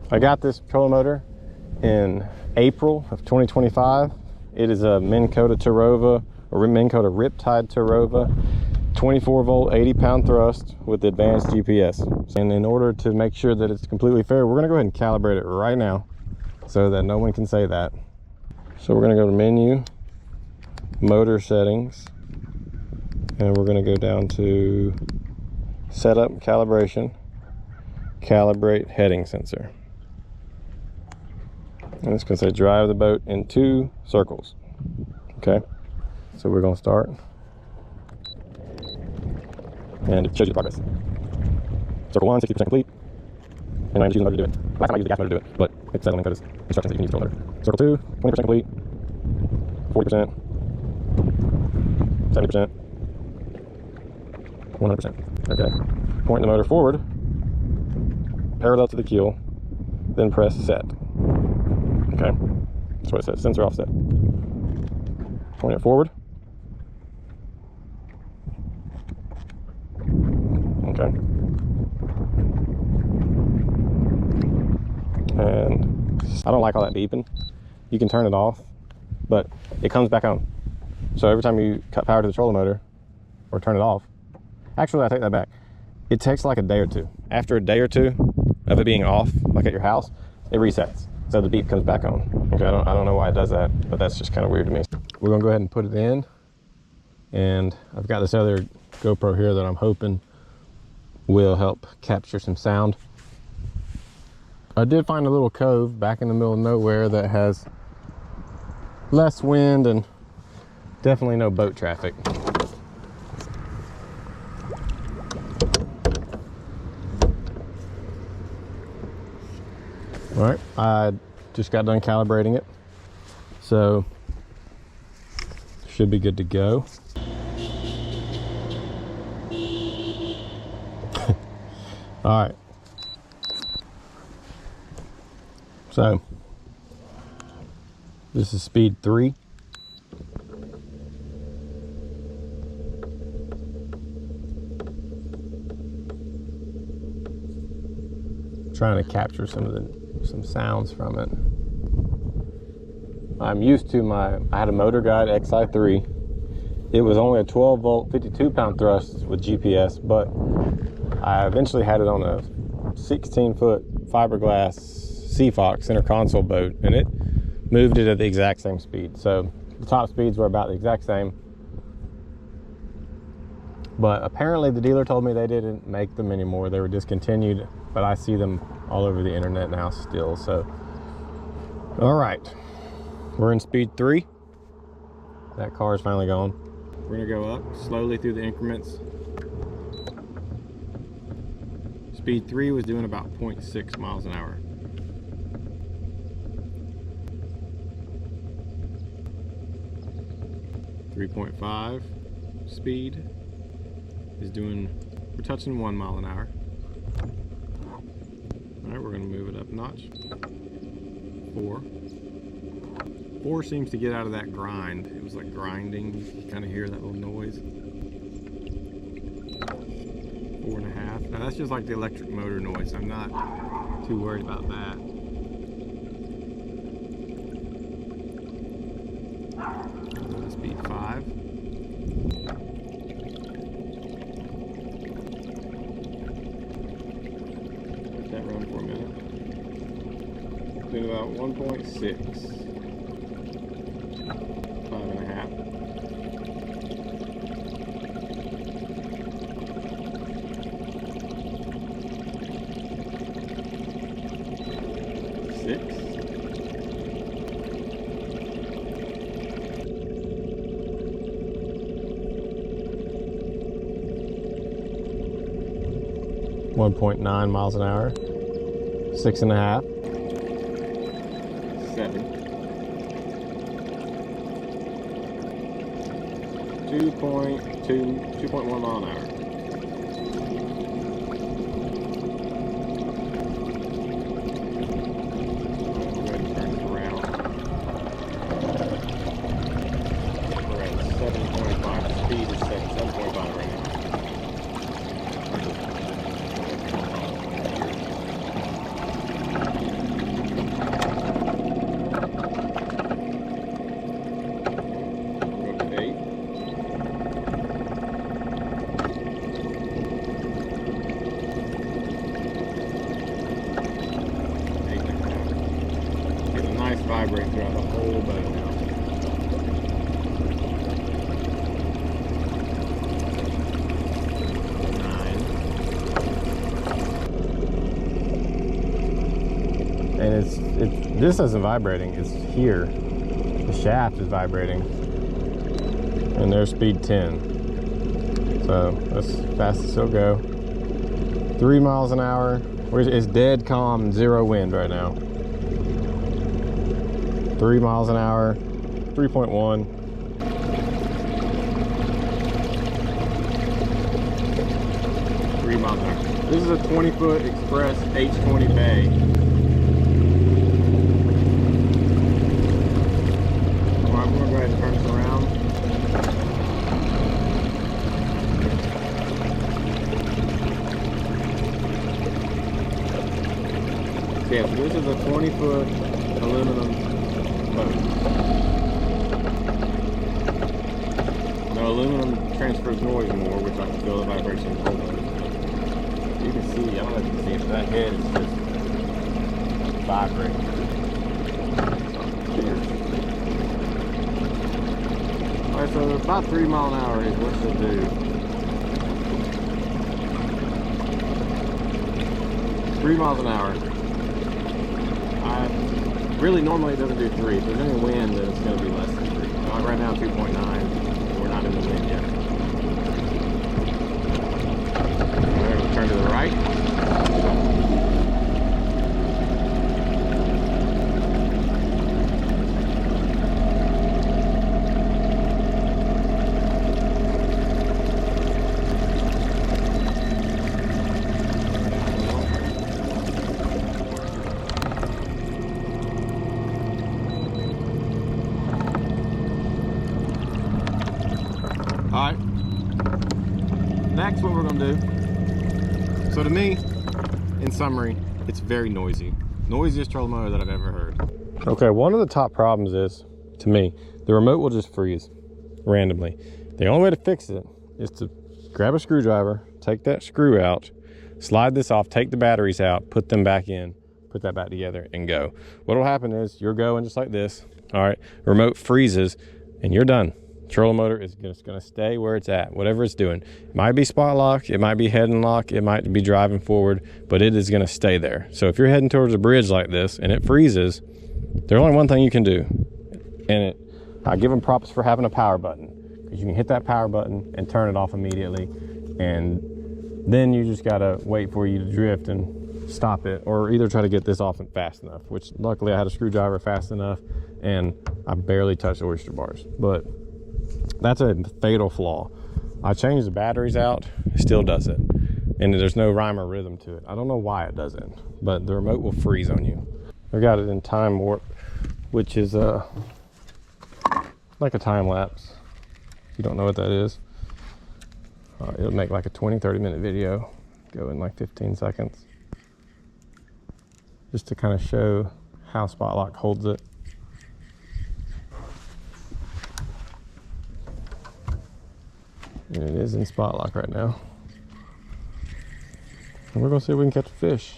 I got this trolling motor in April of 2025. It is a Minnkota Terrova, or Minnkota Riptide Terrova, 24 volt, 80 pound thrust with advanced GPS. And in order to make sure that it's completely fair, we're gonna go ahead and calibrate it right now so that no one can say that. So we're gonna go to menu, motor settings, and we're gonna go down to setup calibration, calibrate heading sensor. And it's gonna say drive the boat in 2 circles. Okay, so we're gonna start. And it shows you the progress. Circle 1, 60% complete. And I'm just using the motor to do it. Last time I used the gas motor to do it, but it's settling because it's instructions that you can use the motor. Circle 2, 20% complete. 40%. 70%. 100%. Okay. Point the motor forward, parallel to the keel, then press set. Okay. That's what it says. Sensor offset. Point it forward. Okay. And I don't like all that beeping. You can turn it off, but it comes back on. So every time you cut power to the trolling motor or turn it off, actually I take that back. It takes like a day or two. After a day or two of it being off, like at your house, it resets. So the beep comes back on. Okay, I don't know why it does that, but that's just kind of weird to me. We're gonna go ahead and put it in. And I've got this other GoPro here that I'm hoping will help capture some sound. I did find a little cove back in the middle of nowhere that has less wind and definitely no boat traffic. All right, I just got done calibrating it, so should be good to go. All right, so this is speed 3. Trying to capture some sounds from it. I'm used to I had a Motor Guide XI3. It was only a 12 volt, 52 pound thrust with GPS, but I eventually had it on a 16-foot fiberglass Sea Fox center console boat, and it moved it at the exact same speed. So the top speeds were about the exact same. But apparently the dealer told me they didn't make them anymore. They were discontinued, but I see them all over the internet now still. So, all right, we're in speed 3. That car is finally gone. We're gonna go up slowly through the increments. Speed 3 was doing about 0.6 miles an hour. .5 speed is doing, we're touching 1 mile an hour. All right, we're gonna move it up a notch. 4 seems to get out of that grind. It was like grinding. You kind of hear that little noise. 4.5. Now that's just like the electric motor noise. I'm not too worried about that. Speed 5. Let that run for a minute. Doing about 1.6. 5.5. .9 miles an hour. 6.5. 7. 2.1 mile an hour. We're at 7.5. Speed is 7.5 right now. vibrating throughout the whole boat now. And this isn't vibrating, it's here. The shaft is vibrating. And there's speed 10. So that's fast as it'll go. 3 miles an hour. It's dead calm, 0 wind right now. 3 miles an hour, 3.1. This is a 20-foot Express H20 bay. Alright, we're gonna go ahead and turn this around. Yeah, so this is a 20-foot aluminum boat. The aluminum transfers noise more, which I can feel the vibration in the whole boat. You can see, I don't know if you can see it, but that head is just vibrating. Alright, so about 3 miles an hour is what she'll do. 3 miles an hour. Really, normally it doesn't do 3. If there's any wind, then it's going to be less than 3. Right now, 2.9. We're not in the wind yet. Turn to the right. All right. Next, what we're going to do. So to me, in summary, it's very noisy. Noisiest trolling motor that I've ever heard. Okay, one of the top problems is, to me, the remote will just freeze randomly. The only way to fix it is to grab a screwdriver, take that screw out, slide this off, take the batteries out, put them back in, put that back together and go. What'll happen is you're going just like this. All right, remote freezes and you're done. Trolling motor is just going to stay where it's at, whatever it's doing. It might be spot lock, it might be head and lock, it might be driving forward, but it is going to stay there. So if you're heading towards a bridge like this and it freezes, there's only one thing you can do. And I give them props for having a power button, because you can hit that power button and turn it off immediately. And then you just got to wait for you to drift and stop it, or either try to get this off fast enough, which luckily I had a screwdriver fast enough and I barely touched the oyster bars. But that's a fatal flaw. I changed the batteries out, it still does it. And there's no rhyme or rhythm to it. I don't know why it doesn't, but the remote will freeze on you. I got it in time warp, which is like a time lapse. If you don't know what that is, it'll make like a 20-30 minute video, go in like 15 seconds. Just to kind of show how spot lock holds it. And it is in spot lock right now. And we're gonna see if we can catch a fish.